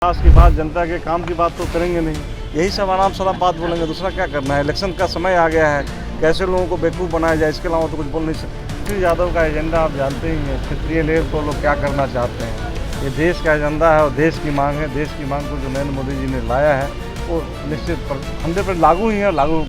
विकास की बात, जनता के काम की बात तो करेंगे नहीं। यही सब आराम सारा बात बोलेंगे, दूसरा क्या करना है। इलेक्शन का समय आ गया है, कैसे लोगों को बेवकूफ़ बनाया जाए, इसके अलावा तो कुछ बोल नहीं सकते। श्री यादव का एजेंडा आप जानते ही हैं, क्षेत्रीय लेवल पर लोग क्या करना चाहते हैं। ये देश का एजेंडा है और देश की मांग है। देश की मांग को जो नरेंद्र मोदी जी ने लाया है वो निश्चित 100% लागू ही है, लागू।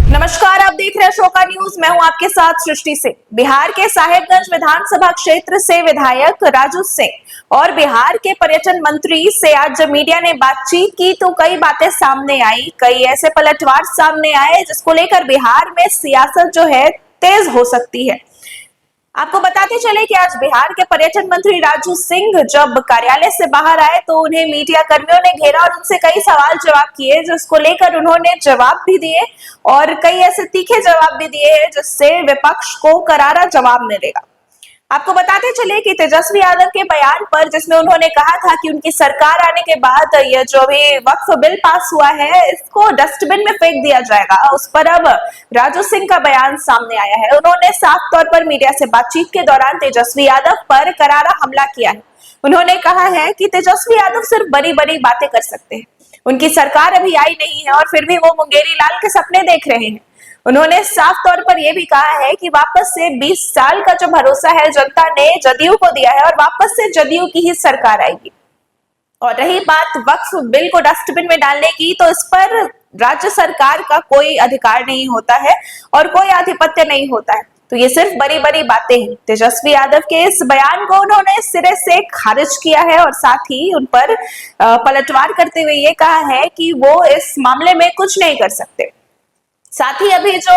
नमस्कार, आप देख रहे हैं शोका न्यूज। मैं हूं आपके साथ सृष्टि सिंह। बिहार के साहेबगंज विधानसभा क्षेत्र से विधायक राजू सिंह और बिहार के पर्यटन मंत्री से आज जब मीडिया ने बातचीत की तो कई बातें सामने आई, कई ऐसे पलटवार सामने आए जिसको लेकर बिहार में सियासत जो है तेज हो सकती है। आपको बताते चले कि आज बिहार के पर्यटन मंत्री राजू सिंह जब कार्यालय से बाहर आए तो उन्हें मीडिया कर्मियों ने घेरा और उनसे कई सवाल जवाब किए, जिसको लेकर उन्होंने जवाब भी दिए और कई ऐसे तीखे जवाब भी दिए हैं जिससे विपक्ष को करारा जवाब मिलेगा। आपको बताते चले कि तेजस्वी यादव के बयान पर, जिसमें उन्होंने कहा था कि उनकी सरकार आने के बाद यह जो भी वक्फ बिल पास हुआ है इसको डस्टबिन में फेंक दिया जाएगा, उस पर अब राजू सिंह का बयान सामने आया है। उन्होंने साफ तौर पर मीडिया से बातचीत के दौरान तेजस्वी यादव पर करारा हमला किया है। उन्होंने कहा है कि तेजस्वी यादव सिर्फ बड़ी बड़ी बातें कर सकते हैं, उनकी सरकार अभी आई नहीं है और फिर भी वो मुंगेरी लाल के सपने देख रहे हैं। उन्होंने साफ तौर पर यह भी कहा है कि वापस से 20 साल का जो भरोसा है जनता ने जदयू को दिया है और वापस से जदयू की ही सरकार आएगी। और रही बात वक्फ बिल को डस्टबिन में डालने की, तो इस पर राज्य सरकार का कोई अधिकार नहीं होता है और कोई आधिपत्य नहीं होता है। तो ये सिर्फ बड़ी बड़ी बातें हैं। तेजस्वी यादव के इस बयान को उन्होंने सिरे से खारिज किया है और साथ ही उन पर पलटवार करते हुए ये कहा है कि वो इस मामले में कुछ नहीं कर सकते। साथ ही अभी जो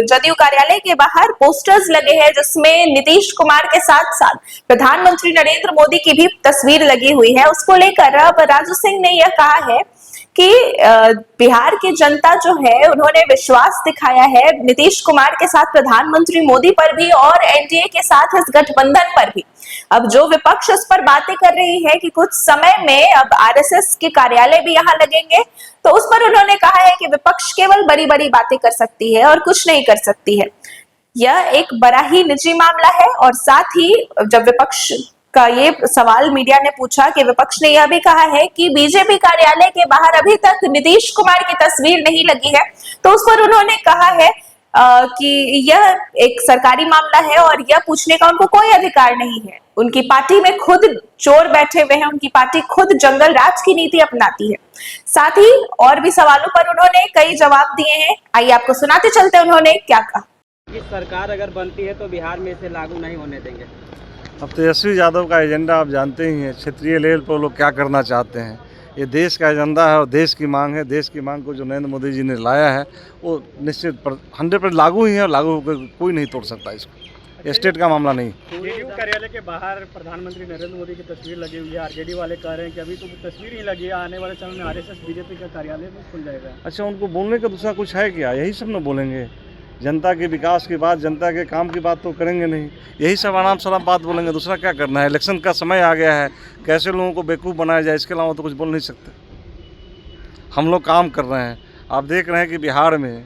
जदयू कार्यालय के बाहर पोस्टर्स लगे हैं जिसमें नीतीश कुमार के साथ साथ प्रधानमंत्री नरेंद्र मोदी की भी तस्वीर लगी हुई है, उसको लेकर अब राजू सिंह ने यह कहा है कि बिहार की जनता जो है उन्होंने विश्वास दिखाया है नीतीश कुमार के साथ, प्रधानमंत्री मोदी पर भी और एनडीए के साथ इस गठबंधन पर भी। अब जो विपक्ष उस पर बातें कर रही है कि कुछ समय में अब आरएसएस के कार्यालय भी यहाँ लगेंगे, तो उस पर उन्होंने कहा है कि विपक्ष केवल बड़ी बड़ी बातें कर सकती है और कुछ नहीं कर सकती है। यह एक बड़ा ही निजी मामला है। और साथ ही जब विपक्ष का ये सवाल मीडिया ने पूछा कि विपक्ष ने यह भी कहा है कि बीजेपी कार्यालय के बाहर अभी तक नीतीश कुमार की तस्वीर नहीं लगी है, तो उस पर उन्होंने कहा है कि यह एक सरकारी मामला है और यह पूछने का उनको कोई अधिकार नहीं है। उनकी पार्टी में खुद चोर बैठे हुए हैं, उनकी पार्टी खुद जंगल राज की नीति अपनाती है। साथ ही और भी सवालों पर उन्होंने कई जवाब दिए हैं। आइए आपको सुनाते चलते उन्होंने क्या कहा। इस सरकार अगर बनती है तो बिहार में इसे लागू नहीं होने देंगे। अब तेजस्वी यादव का एजेंडा आप जानते ही हैं, क्षेत्रीय लेवल पर लोग क्या करना चाहते हैं। ये देश का एजेंडा है और देश की मांग है। देश की मांग को जो नरेंद्र मोदी जी ने लाया है वो निश्चित 100% लागू ही है और लागू कोई नहीं तोड़ सकता इसको। ये स्टेट का मामला नहीं। जेडीयू कार्यालय के बाहर प्रधानमंत्री नरेंद्र मोदी की तस्वीर लगी हुई है। आरजेडी वाले कह रहे हैं कि अभी तो तस्वीर ही लगी है, आने वाले समय में आरएसएस बीजेपी का कार्यालय भी खुल जाएगा। अच्छा, उनको बोलने का दूसरा कुछ है क्या? यही सब न बोलेंगे। जनता के विकास की बात, जनता के काम की बात तो करेंगे नहीं। यही सब आराम सारा बात बोलेंगे, दूसरा क्या करना है। इलेक्शन का समय आ गया है, कैसे लोगों को बेवकूफ़ बनाया जाए, इसके अलावा तो कुछ बोल नहीं सकते। हम लोग काम कर रहे हैं। आप देख रहे हैं कि बिहार में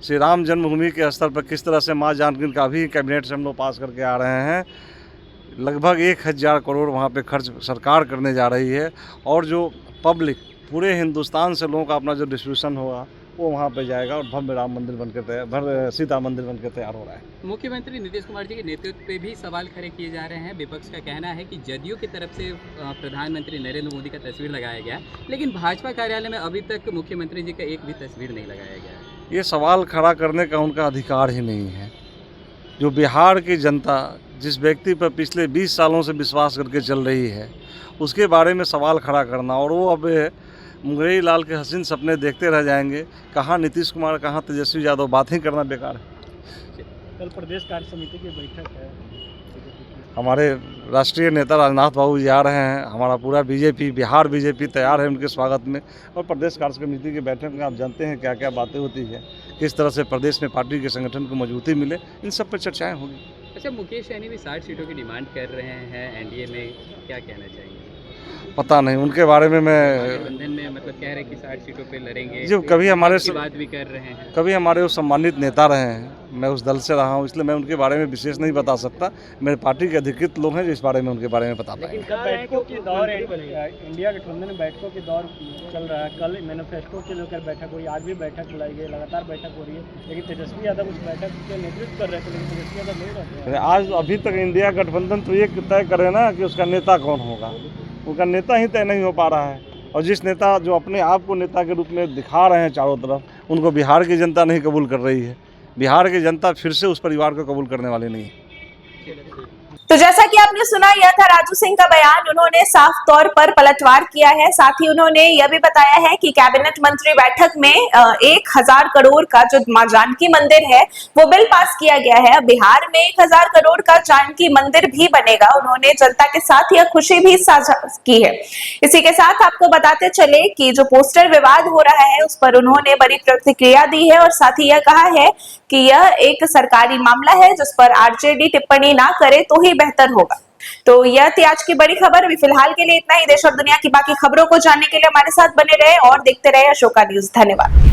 श्री राम जन्मभूमि के स्तर पर किस तरह से माँ जानकी का भी कैबिनेट से हम लोग पास करके आ रहे हैं। लगभग 1000 करोड़ वहाँ पे खर्च सरकार करने जा रही है और जो पब्लिक पूरे हिंदुस्तान से लोगों का अपना जो डिस्ट्रीब्यूशन होगा वो वहाँ पे जाएगा और भव्य राम मंदिर बनकर तैयार, भव्य सीता मंदिर बनकर तैयार हो रहा है। मुख्यमंत्री नीतीश कुमार जी के नेतृत्व पे भी सवाल खड़े किए जा रहे हैं। विपक्ष का कहना है कि जदयू की तरफ से प्रधानमंत्री नरेंद्र मोदी का तस्वीर लगाया गया, लेकिन भाजपा कार्यालय में अभी तक मुख्यमंत्री जी का एक भी तस्वीर नहीं लगाया गया है। ये सवाल खड़ा करने का उनका अधिकार ही नहीं है। जो बिहार की जनता जिस व्यक्ति पर पिछले 20 सालों से विश्वास करके चल रही है उसके बारे में सवाल खड़ा करना, और वो अब मुंगेरी लाल के हसीन सपने देखते रह जाएंगे। कहाँ नीतीश कुमार, कहाँ तेजस्वी यादव, बात ही करना बेकार है। कल प्रदेश कार्य समिति की बैठक है, हमारे राष्ट्रीय नेता राजनाथ बाबू जी आ रहे हैं। हमारा पूरा बीजेपी, बिहार बीजेपी तैयार है उनके स्वागत में। और प्रदेश कार्य समिति की बैठक में आप जानते हैं क्या क्या बातें होती है, किस तरह से प्रदेश में पार्टी के संगठन को मजबूती मिले, इन सब पर चर्चाएँ होगी। अच्छा, मुकेश सहनी भी 60 सीटों की डिमांड कर रहे हैं एनडीए में, क्या कहना चाहेंगे? पता नहीं उनके बारे में मैं गठबंधन में मतलब कह रहे हैं कि 60 सीटों पे लड़ेंगे, जो कभी हमारे की बात भी कर रहे हैं। कभी हमारे वो सम्मानित नेता रहे हैं, मैं उस दल से रहा हूँ, इसलिए मैं उनके बारे में विशेष नहीं बता सकता। मेरे पार्टी के अधिकृत लोग हैं जो इस बारे में उनके बारे में बता पाएंगे। लेकिन बैठकों के दौर इंडिया गठबंधन में बैठकों के दौर चल रहा है। कल मैनिफेस्टो के लेकर बैठक हुई, आज भी बैठक बुलाई गई, लगातार बैठक हो रही है। लेकिन तेजस्वी यादव उस बैठक के नेतृत्व कर रहे थे, लेकिन तेजस्वी यादव नहीं रहते हैं। आज अभी तक इंडिया गठबंधन तो ये तय करे ना कि उसका नेता कौन होगा, उनका नेता ही तय नहीं हो पा रहा है। और जिस नेता जो अपने आप को नेता के रूप में दिखा रहे हैं चारों तरफ, उनको बिहार की जनता नहीं कबूल कर रही है। बिहार की जनता फिर से उस परिवार को कबूल करने वाली नहीं है। तो जैसा कि आपने सुना, यह था राजू सिंह का बयान। उन्होंने साफ तौर पर पलटवार किया है। साथ ही उन्होंने यह भी बताया है कि कैबिनेट मंत्री बैठक में 1000 करोड़ का जो मां जानकी मंदिर है वो बिल पास किया गया है। बिहार में 1000 करोड़ का जानकी मंदिर भी बनेगा। उन्होंने जनता के साथ यह खुशी भी साझा की है। इसी के साथ आपको बताते चले कि जो पोस्टर विवाद हो रहा है उस पर उन्होंने बड़ी प्रतिक्रिया दी है और साथ ही यह कहा है कि यह एक सरकारी मामला है जिस पर आरजेडी टिप्पणी ना करे तो ही बेहतर होगा। तो यह थी आज की बड़ी खबर। अभी फिलहाल के लिए इतना ही। देश और दुनिया की बाकी खबरों को जानने के लिए हमारे साथ बने रहे और देखते रहे अशोका न्यूज। धन्यवाद।